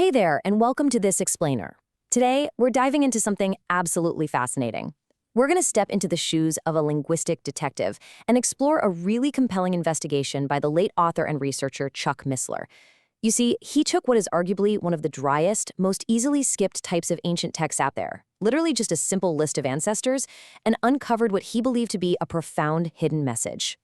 Hey there, and welcome to This Explainer. Today, we're diving into something absolutely fascinating. We're going to step into the shoes of a linguistic detective and explore a really compelling investigation by the late author and researcher Chuck Missler. You see, he took what is arguably one of the driest, most easily skipped types of ancient texts out there, literally just a simple list of ancestors, and uncovered what he believed to be a profound hidden message.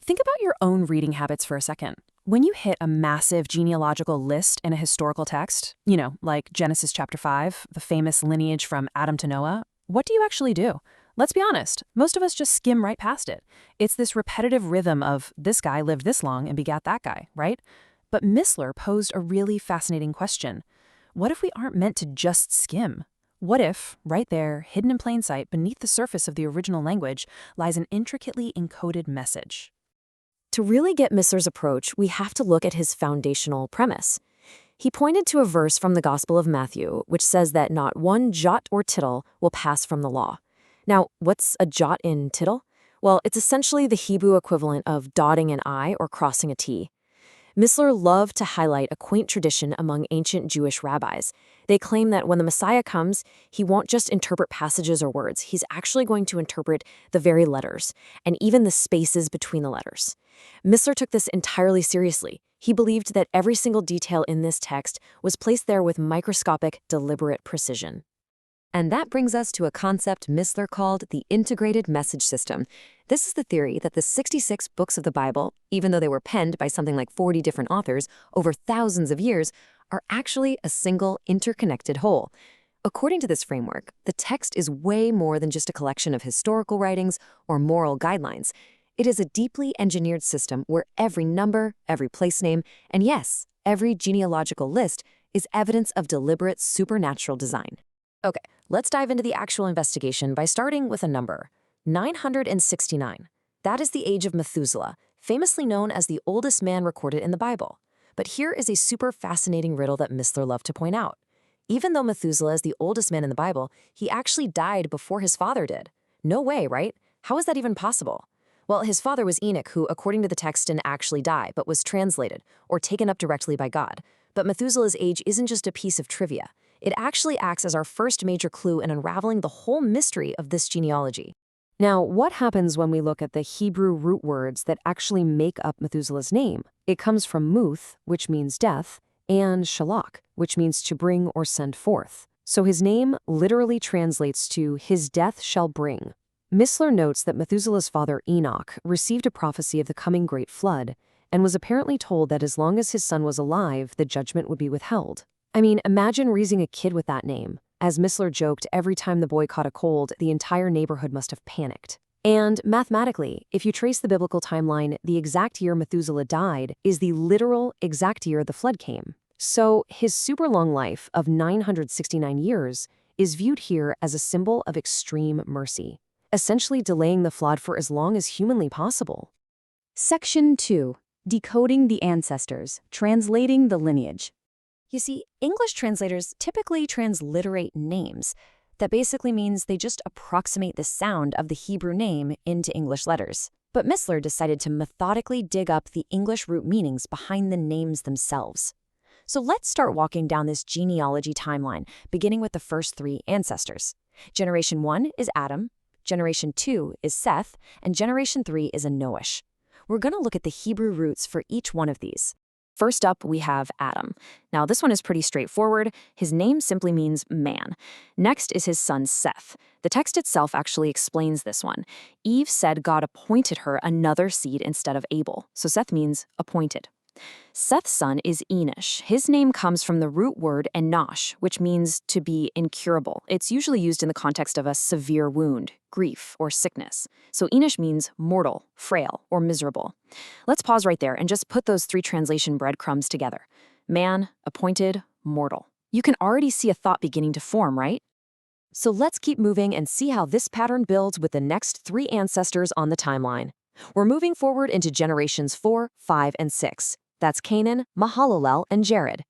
Think about your own reading habits for a second. When you hit a massive genealogical list in a historical text, like Genesis chapter 5, the famous lineage from Adam to Noah, what do you actually do? Let's be honest, most of us just skim right past it. It's this repetitive rhythm of this guy lived this long and begat that guy, right? But Missler posed a really fascinating question. What if we aren't meant to just skim? What if, right there, hidden in plain sight beneath the surface of the original language, lies an intricately encoded message? To really get Missler's approach, we have to look at his foundational premise. He pointed to a verse from the Gospel of Matthew, which says that not one jot or tittle will pass from the law. Now, what's a jot in tittle? Well, it's essentially the Hebrew equivalent of dotting an I or crossing a T. Missler loved to highlight a quaint tradition among ancient Jewish rabbis. They claim that when the Messiah comes, he won't just interpret passages or words, he's actually going to interpret the very letters, and even the spaces between the letters. Missler took this entirely seriously. He believed that every single detail in this text was placed there with microscopic, deliberate precision. And that brings us to a concept Missler called the integrated message system. This is the theory that the 66 books of the Bible, even though they were penned by something like 40 different authors over thousands of years, are actually a single interconnected whole. According to this framework, the text is way more than just a collection of historical writings or moral guidelines. It is a deeply engineered system where every number, every place name, and yes, every genealogical list is evidence of deliberate supernatural design. Okay, let's dive into the actual investigation by starting with a number, 969. That is the age of Methuselah, famously known as the oldest man recorded in the Bible. But here is a super fascinating riddle that Missler loved to point out. Even though Methuselah is the oldest man in the Bible, he actually died before his father did. No way, right? How is that even possible? Well, his father was Enoch, who, according to the text, didn't actually die, but was translated, or taken up directly by God. But Methuselah's age isn't just a piece of trivia. It actually acts as our first major clue in unraveling the whole mystery of this genealogy. Now, what happens when we look at the Hebrew root words that actually make up Methuselah's name? It comes from muth, which means death, and shalach, which means to bring or send forth. So his name literally translates to his death shall bring. Missler notes that Methuselah's father Enoch received a prophecy of the coming great flood and was apparently told that as long as his son was alive, the judgment would be withheld. I mean, imagine raising a kid with that name. As Missler joked, every time the boy caught a cold, the entire neighborhood must have panicked. And mathematically, if you trace the biblical timeline, the exact year Methuselah died is the literal exact year the flood came. So his super long life of 969 years is viewed here as a symbol of extreme mercy, essentially delaying the flood for as long as humanly possible. Section 2. Decoding the ancestors, translating the lineage. You see, English translators typically transliterate names. That basically means they just approximate the sound of the Hebrew name into English letters. But Missler decided to methodically dig up the English root meanings behind the names themselves. So let's start walking down this genealogy timeline, beginning with the first three ancestors. Generation 1 is Adam, Generation 2 is Seth, and Generation 3 is Enosh. We're going to look at the Hebrew roots for each one of these. First up, we have Adam. Now, this one is pretty straightforward. His name simply means man. Next is his son Seth. The text itself actually explains this one. Eve said God appointed her another seed instead of Abel, so Seth means appointed. Seth's son is Enosh. His name comes from the root word enosh, which means to be incurable. It's usually used in the context of a severe wound, grief, or sickness. So Enosh means mortal, frail, or miserable. Let's pause right there and just put those three translation breadcrumbs together. Man, appointed, mortal. You can already see a thought beginning to form, right? So let's keep moving and see how this pattern builds with the next three ancestors on the timeline. We're moving forward into generations 4, 5, and 6. That's Canaan, Mahalalel, and Jared.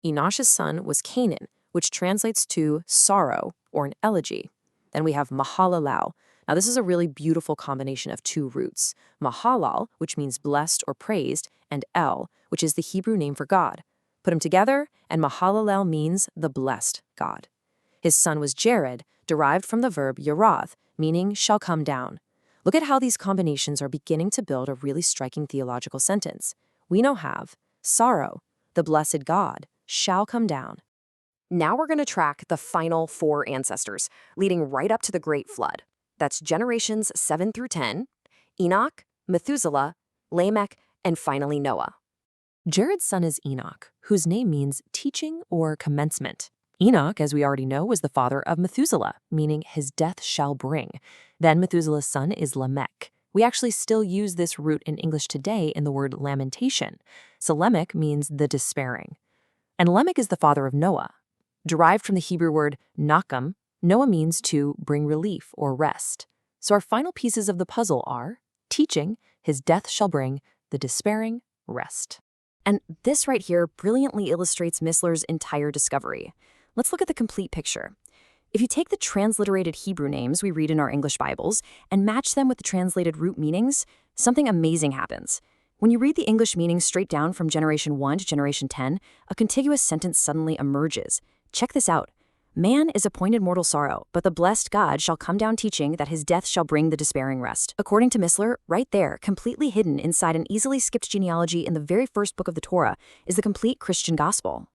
Enosh's son was Canaan, which translates to sorrow or an elegy. Then we have Mahalalel. Now this is a really beautiful combination of two roots. Mahalal, which means blessed or praised, and El, which is the Hebrew name for God. Put them together, and Mahalalel means the blessed God. His son was Jared, derived from the verb yarath, meaning shall come down. Look at how these combinations are beginning to build a really striking theological sentence. We now have sorrow, the blessed God, shall come down. Now we're going to track the final 4 ancestors, leading right up to the Great Flood. That's generations 7 through 10, Enoch, Methuselah, Lamech, and finally Noah. Jared's son is Enoch, whose name means teaching or commencement. Enoch, as we already know, was the father of Methuselah, meaning his death shall bring. Then Methuselah's son is Lamech. We actually still use this root in English today in the word lamentation. So Lamech means the despairing. And Lamech is the father of Noah. Derived from the Hebrew word nakam, Noah means to bring relief or rest. So our final pieces of the puzzle are teaching, his death shall bring, the despairing, rest. And this right here brilliantly illustrates Missler's entire discovery. Let's look at the complete picture. If you take the transliterated Hebrew names we read in our English Bibles and match them with the translated root meanings, something amazing happens. When you read the English meanings straight down from generation 1 to generation 10, a contiguous sentence suddenly emerges. Check this out. Man is appointed mortal sorrow, but the blessed God shall come down teaching that his death shall bring the despairing rest. According to Missler, right there, completely hidden inside an easily skipped genealogy in the very first book of the Torah, is the complete Christian gospel.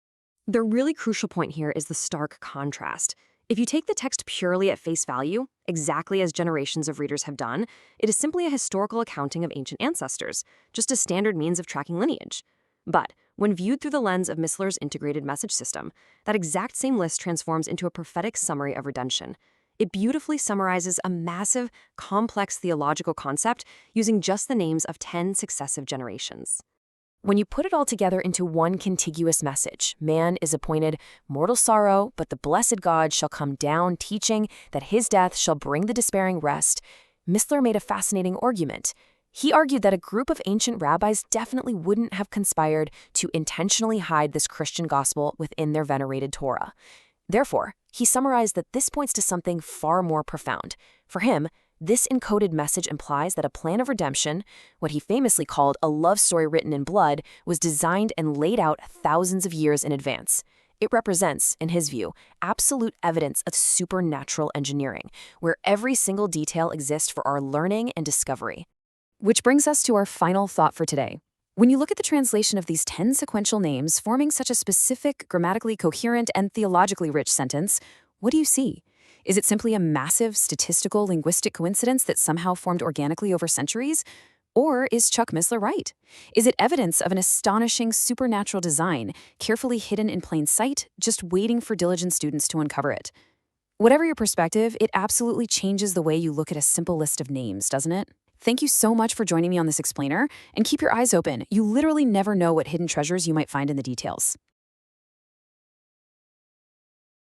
The really crucial point here is the stark contrast. If you take the text purely at face value, exactly as generations of readers have done, it is simply a historical accounting of ancient ancestors, just a standard means of tracking lineage. But when viewed through the lens of Missler's integrated message system, that exact same list transforms into a prophetic summary of redemption. It beautifully summarizes a massive, complex theological concept using just the names of 10 successive generations. When you put it all together into one contiguous message, man is appointed mortal sorrow, but the blessed God shall come down teaching that his death shall bring the despairing rest, Missler made a fascinating argument. He argued that a group of ancient rabbis definitely wouldn't have conspired to intentionally hide this Christian gospel within their venerated Torah. Therefore, he summarized that this points to something far more profound. For him, this encoded message implies that a plan of redemption, what he famously called a love story written in blood, was designed and laid out thousands of years in advance. It represents, in his view, absolute evidence of supernatural engineering, where every single detail exists for our learning and discovery. Which brings us to our final thought for today. When you look at the translation of these 10 sequential names forming such a specific, grammatically coherent, and theologically rich sentence, what do you see? Is it simply a massive statistical linguistic coincidence that somehow formed organically over centuries? Or is Chuck Missler right? Is it evidence of an astonishing supernatural design, carefully hidden in plain sight, just waiting for diligent students to uncover it? Whatever your perspective, it absolutely changes the way you look at a simple list of names, doesn't it? Thank you so much for joining me on this explainer, and keep your eyes open. You literally never know what hidden treasures you might find in the details.